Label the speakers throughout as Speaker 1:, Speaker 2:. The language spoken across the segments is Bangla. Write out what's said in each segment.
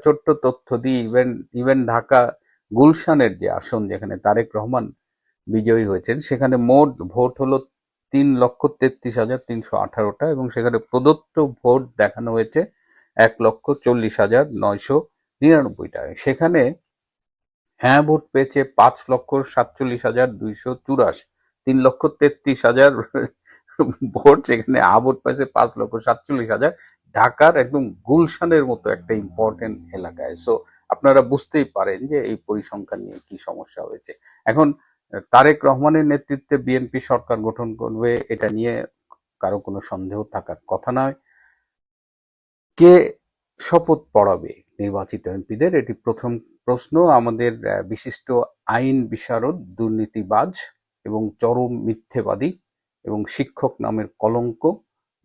Speaker 1: ছোট্ট তথ্য দিই, ইভেন ঢাকা গুলশানের যে আসন যেখানে তারেক রহমান বিজয়ী হয়েছেন, সেখানে মোট ভোট হলো 3,33,318টা এবং সেখানে প্রদত্ত ভোট দেখানো হয়েছে 1,40,999টা। সেখানে হ্যাঁ ভোট পেয়েছে 5,47,284, 3,33,000 ভোট, সেখানে আ ভোট পেয়েছে 5,47,000 ঢাকার একদম গুলশানের মতো একটা ইম্পর্টেন্ট এলাকায়। সো আপনারা বুঝতেই পারেন যে এই পরিসংখ্যান নিয়ে কি সমস্যা হয়েছে। এখন তারেক রহমানের নেতৃত্বে বিএনপি সরকার গঠন করবে, এটা নিয়ে কারো কোনো সন্দেহ থাকার কথা নয়। কে শপথ পড়াবে নির্বাচিত এমপিদের, এটি প্রথম প্রশ্ন। আমাদের বিশিষ্ট আইন বিশারদ, দুর্নীতিবাজ এবং চরম মিথ্যেবাদী এবং শিক্ষক নামের কলঙ্ক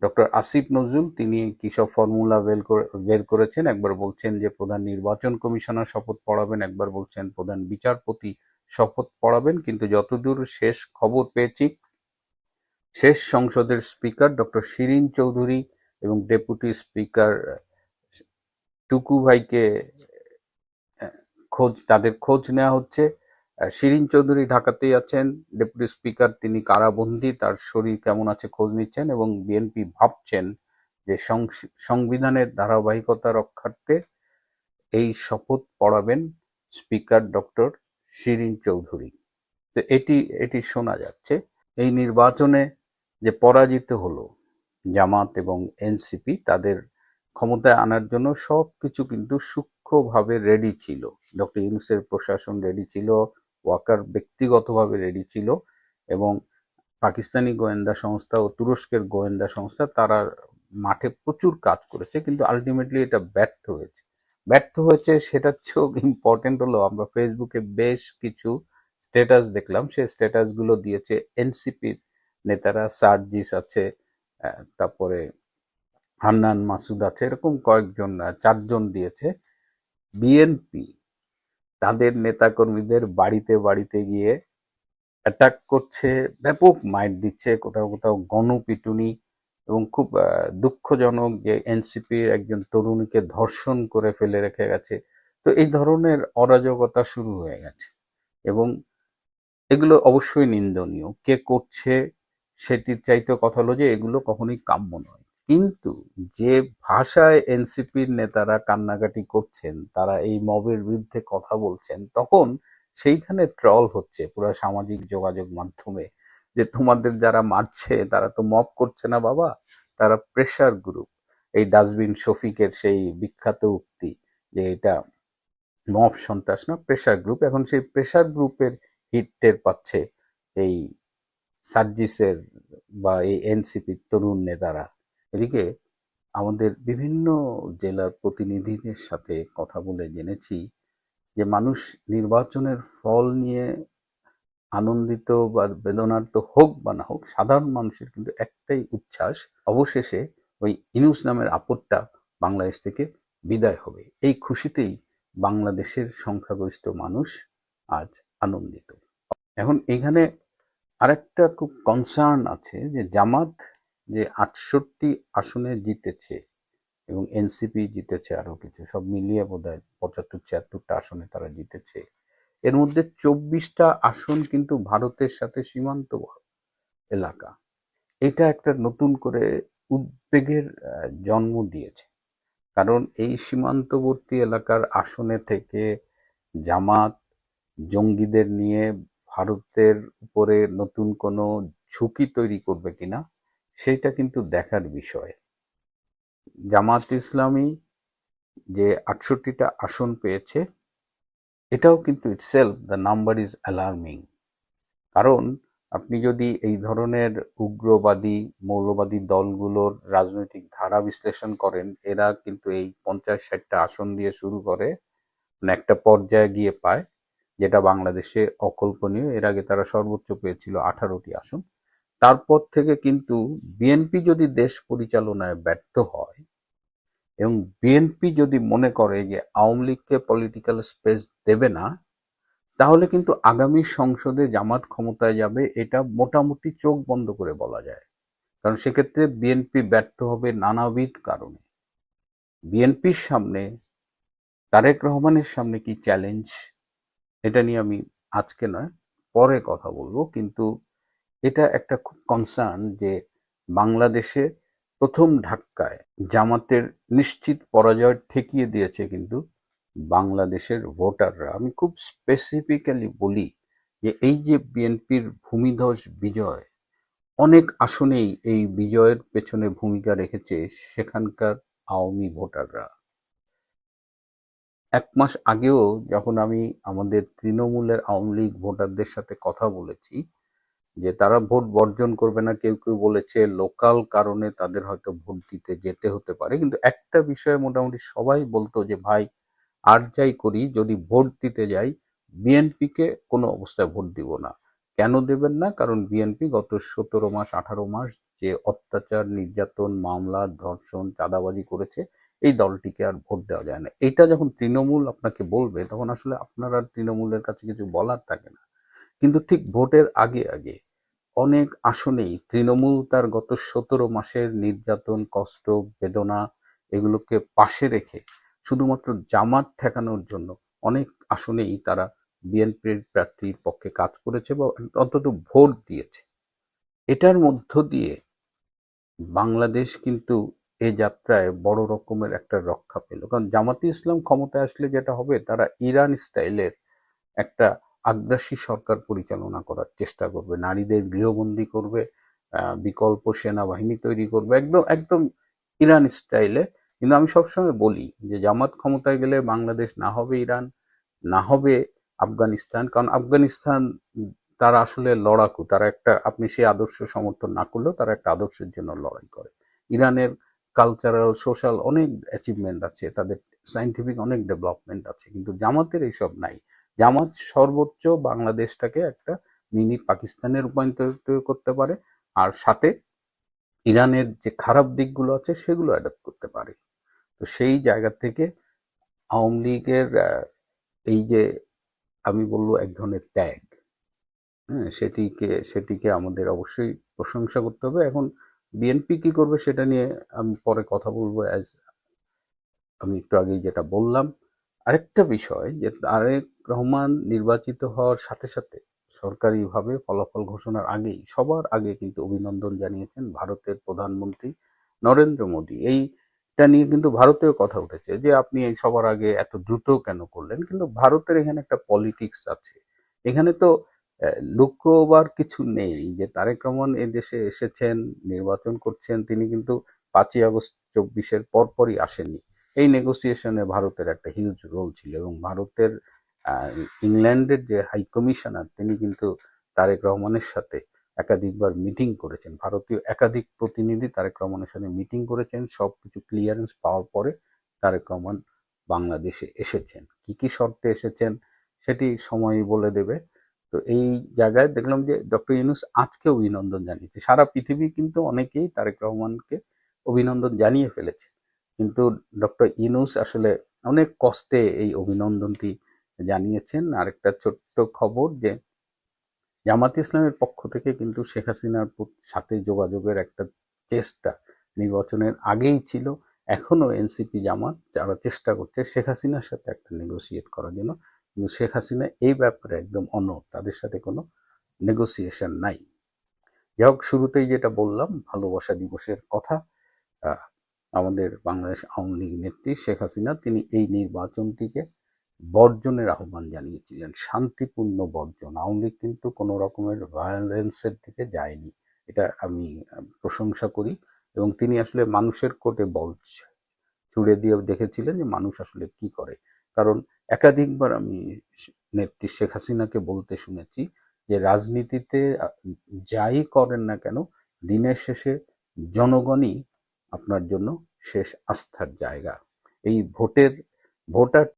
Speaker 1: ডক্টর আসিফ নজরুল, তিনি কি সব ফর্মুলা বের করেছেন। একবার বলছেন যে প্রধান নির্বাচন কমিশনার শপথ পড়াবেন, একবার বলছেন প্রধান বিচারপতি শপথ পড়াবেন, কিন্তু যতদূর শেষ খবর পেয়েছি, শেষ সংসদের স্পিকার ডক্টর শিরীন চৌধুরী এবং ডেপুটি স্পিকার টুকু ভাইকে তাদের খোঁজ নেওয়া হচ্ছে। শিরীন চৌধুরী ঢাকাতেই আছেন, ডেপুটি স্পিকার তিনি কারাবন্দী, তার শরীর কেমন আছে খোঁজ নিচ্ছেন, এবং বিএনপি ভাবছেন যে সংবিধানের ধারাবাহিকতা রক্ষার্থে এই শপথ পড়াবেন স্পিকার ডক্টর শিরীন চৌধুরী। তো এটি শোনা যাচ্ছে। এই নির্বাচনে যে পরাজিত হলো জামাত এবং এনসিপি, তাদের ক্ষমতায় আনার জন্য সবকিছু কিন্তু সূক্ষ্মভাবে রেডি ছিল। ডক্টর ইউনূসের প্রশাসন রেডি ছিল, ওয়াকার ব্যক্তিগতভাবে রেডি ছিল, এবং পাকিস্তানি গোয়েন্দা সংস্থা ও তুরস্কের গোয়েন্দা সংস্থা তারা মাঠে প্রচুর কাজ করেছে, কিন্তু আলটিমেটলি এটা ব্যর্থ হয়েছে। সেটার চেয়েও ইম্পর্টেন্ট হলো, আমরা ফেসবুকে বেশ কিছু স্ট্যাটাস দেখলাম, সেই স্ট্যাটাসগুলো দিয়েছে এনসিপির নেতারা, সার্জিস আছে, তারপরে হান্নান মাসুদ আছে, এরকম কয়েকজন, 4জন দিয়েছে। বিএনপি তাদের নেতাকর্মীদের বাড়িতে বাড়িতে গিয়ে অ্যাটাক করছে, ব্যাপক মাইর দিচ্ছে, কোথাও কোথাও গণপিটুনি, এবং খুব দুঃখজনক যে এনসিপির একজন তরুণীকে ধর্ষণ করে ফেলে রেখে গেছে। তো এই ধরনের অরাজকতা শুরু হয়ে গেছে, এবং এগুলো অবশ্যই নিন্দনীয়। কে করছে সেটির চাইতে কথা হলো যে এগুলো কখনোই কাম্য নয়। কিন্তু যে ভাষায় এনসিপির নেতারা কান্নাকাটি করছেন, তারা এই মবের বিরুদ্ধে কথা বলছেন, তখন সেইখানে ট্রল হচ্ছে পুরো সামাজিক যোগাযোগ মাধ্যমে যে তোমাদের যারা মারছে তারা তো মব করছে না বাবা, তারা প্রেশার গ্রুপ। এই ডাস্টবিন শফিকের সেই বিখ্যাত উক্তি যে এটা মব সন্ত্রাস না, প্রেশার গ্রুপ। এখন সেই প্রেশার গ্রুপের হিট টের পাচ্ছে এই সার্জিসের বা এই এনসিপির তরুণ নেতারা। এদিকে আমাদের বিভিন্ন জেলার প্রতিনিধিদের সাথে কথা বলে জেনেছি যে মানুষ নির্বাচনের ফল নিয়ে আনন্দিত বা বেদনার্ত হোক বা না হোক, সাধারণ মানুষের কিন্তু একটাই উচ্ছ্বাস, অবশেষে ওই ইনুস নামের আপদটা বাংলাদেশ থেকে বিদায় হবে। এই খুশিতেই বাংলাদেশের সংখ্যাগরিষ্ঠ মানুষ আজ আনন্দিত। এখন এখানে আরেকটা খুব কনসার্ন আছে যে জামাত যে 68 আসনে জিতেছে এবং এনসিপি জিতেছে আরো কিছু, সব মিলিয়ে বোধহয় 75-76টা আসনে তারা জিতেছে। এর মধ্যে 24টা আসন কিন্তু ভারতের সাথে সীমান্ত এলাকা। এটা একটা নতুন করে উদ্বেগের জন্ম দিয়েছে, কারণ এই সীমান্তবর্তী এলাকার আসনে থেকে জামাত জঙ্গিদের নিয়ে ভারতের উপরে নতুন কোনো ঝুঁকি তৈরি করবে কিনা সেইটা কিন্তু দেখার বিষয়। জামাত ইসলামী যে 68টা আসন পেয়েছে, এটাও কিন্তু itself the number is alarming. কারণ আপনি যদি এই ধরনের উগ্রবাদী মৌলবাদী দলগুলোর রাজনৈতিক ধারা বিশ্লেষণ করেন, এরা কিন্তু এই 50-60টা আসন দিয়ে শুরু করে, মানে একটা পর্যায়ে গিয়ে পায় যেটা বাংলাদেশে অকল্পনীয়। এর আগে তারা সর্বোচ্চ পেয়েছিল 18টি আসন। তারপর থেকে কিন্তু বিএনপি যদি দেশ পরিচালনায় ব্যর্থ হয় এবং বিএনপি যদি মনে করে যে আওয়ামী লীগকে পলিটিক্যাল স্পেস দেবে না, তাহলে কিন্তু আগামী সংসদে জামাত ক্ষমতায় যাবে, এটা মোটামুটি চোখ বন্ধ করে বলা যায়। কারণ সেক্ষেত্রে বিএনপি ব্যর্থ হবে নানাবিধ কারণে। বিএনপির সামনে তারেক রহমানের সামনে কি চ্যালেঞ্জ, এটা নিয়ে আমি আজকে নয় পরে কথা বলবো। কিন্তু এটা একটা খুব কনসার্ন যে বাংলাদেশে প্রথম ধাক্কায় জামাতের নিশ্চিত পরাজয় ঠেকিয়ে দিয়েছে কিন্তু বাংলাদেশের ভোটাররা। আমি খুব স্পেসিফিক্যালি বলি যে এই যে বিএনপির ভূমিধস বিজয়, অনেক আসনেই এই বিজয়ের পেছনে ভূমিকা রেখেছে সেখানকার আওয়ামী ভোটাররা। 1 মাস আগেও যখন আমি আমাদের তৃণমূলের আওয়ামী লীগ ভোটারদের সাথে কথা বলেছি যে তারা ভোট বর্জন করবে না, কেউ কেউ বলেছে লোকাল কারণে তাদের হয়তো ভোট দিতে যেতে হতে পারে, কিন্তু একটা বিষয়ে মোটামুটি সবাই বলতো যে ভাই, আর যাই করি যদি ভোট দিতে যাই বিএনপিকে কোনো অবস্থায় ভোট দিব না। কেন দেবেন না? কারণ বিএনপি গত 17 মাস 18 মাস যে অত্যাচার, নির্যাতন, মামলা, ধর্ষণ, চাঁদাবাজি করেছে, এই দলটিকে আর ভোট দেওয়া যায় না। এটা যখন তৃণমূল আপনাকে বলবে তখন আসলে আপনার আর তৃণমূলের কাছে কিছু বলার থাকে না। কিন্তু ঠিক ভোটের আগে আগে অনেক আসনেই তৃণমূল তার গত 17 মাসের নির্যাতন, কষ্ট, বেদনা এগুলোকে পাশে রেখে শুধুমাত্র জামাত ঠেকানোর জন্য অনেক আসনেই তারা বিএনপির প্রার্থীর পক্ষে কাজ করেছে বা অন্তত ভোট দিয়েছে। এটার মধ্য দিয়ে বাংলাদেশ কিন্তু এ যাত্রায় বড় রকমের একটা রক্ষা পেল। কারণ জামাতে ইসলাম ক্ষমতায় আসলে যেটা হবে, তারা ইরান স্টাইলের একটা আগ্রাসী সরকার পরিচালনা করার চেষ্টা করবে, নারীদের গৃহবন্দী করবে, বিকল্প সেনাবাহিনী তৈরি করবে, একদম একদম ইরান স্টাইলে। কিন্তু আমি সবসময় বলি যে জামাত ক্ষমতায় গেলে বাংলাদেশ না হবে ইরান, না হবে আফগানিস্তান। কারণ আফগানিস্তান তারা আসলে লড়াকু, তারা একটা, আপনি সেই আদর্শ সমর্থন না করলেও তারা একটা আদর্শের জন্য লড়াই করে। ইরানের কালচারাল, সোশ্যাল অনেক অ্যাচিভমেন্ট আছে, তাদের সায়েন্টিফিক অনেক ডেভেলপমেন্ট আছে, কিন্তু জামাতের এইসব নাই। জামাত সর্বোচ্চ বাংলাদেশটাকে একটা মিনি পাকিস্তানে রূপান্তরিত করতে পারে, আর সাথে ইরানের যে খারাপ দিকগুলো আছে সেগুলো অ্যাডাপ্ট করতে পারে। তো সেই জায়গা থেকে আওয়ামী লীগের এই যে আমি বলবো এক ধরনের ত্যাগ, হ্যাঁ, সেটিকে আমাদের অবশ্যই প্রশংসা করতে হবে। এখন বিএনপি কি করবে সেটা নিয়ে আমি পরে কথা বলবো। আমি একটু আগেই যেটা বললাম, আরেকটা বিষয় যে তারেক রহমান নির্বাচিত হওয়ার সাথে সাথে সরকারিভাবে ফলাফল ঘোষণার আগেই সবার আগে কিন্তু অভিনন্দন জানিয়েছেন ভারতের প্রধানমন্ত্রী নরেন্দ্র মোদী। এইটা নিয়ে কিন্তু ভারতেও কথা উঠেছে যে আপনি এই সবার আগে এত দ্রুত কেন করলেন। কিন্তু ভারতের এখানে একটা পলিটিক্স আছে। এখানে তো লুকোবার কিছু নেই যে তারেক রহমান এই দেশে এসেছেন, নির্বাচন করছেন। তিনি কিন্তু 5ই আগস্ট 24-এর পরপরই আসেননি। এই নেগোসিয়েশনে ভারতের একটা হিউজ রোল ছিল, এবং ভারতের ইংল্যান্ডের যে হাই কমিশনার তিনি কিন্তু তারেক রহমানের সাথে একাধিকবার মিটিং করেছেন। ভারতীয় একাধিক প্রতিনিধি তারেক রহমানের সাথে মিটিং করেছেন। সবকিছু ক্লিয়ারেন্স পাওয়ার পরে তারেক রহমান বাংলাদেশে এসেছেন। কি কি শর্তে এসেছেন সেটি সময়ই বলে দেবে। তো এই জায়গায় দেখলাম যে ডক্টর ইউনূস আজকে অভিনন্দন জানিয়েছে। সারা পৃথিবী কিন্তু অনেকেই তারেক রহমানকে অভিনন্দন জানিয়ে ফেলেছে, কিন্তু ডক্টর ইউনূস আসলে অনেক কষ্টে এই অভিনন্দনটি জানিয়েছেন। আরেকটা ছোট্ট খবর যে জামাত ইসলামের পক্ষ থেকে কিন্তু শেখ হাসিনার সাথে যোগাযোগের একটা চেষ্টা নির্বাচনের আগেই ছিল। এখনো এনসিপি জামাত যারা চেষ্টা করছে শেখ হাসিনার সাথে একটা নেগোসিয়েট করার জন্য, কিন্তু শেখ হাসিনা এই ব্যাপারে একদম অনড়, তাদের সাথে কোনো নেগোসিয়েশন নাই। যাই হোক, শুরুতেই যেটা বললাম ভালোবাসা দিবসের কথা, আমাদের বাংলাদেশ আওয়ামী লীগ নেত্রী শেখ হাসিনা তিনি এই নির্বাচনটিকে বর্জনের আহ্বান জানিয়েছিলেন, শান্তিপূর্ণ বর্জন। আওয়ামী লীগ কিন্তু কোনো রকমের ভায়োলেন্সের দিকে যায়নি, এটা আমি প্রশংসা করি। এবং তিনি আসলে মানুষের কোর্টে বল ছুড়ে দিয়ে দেখেছিলেন যে মানুষ আসলে কি করে। কারণ একাধিকবার আমি নেত্রী শেখ হাসিনাকে বলতে শুনেছি যে রাজনীতিতে যাই করেন না কেন দিনের শেষে জনগণই আপনার জন্য শেষ আস্থার জায়গা। এই ভোটার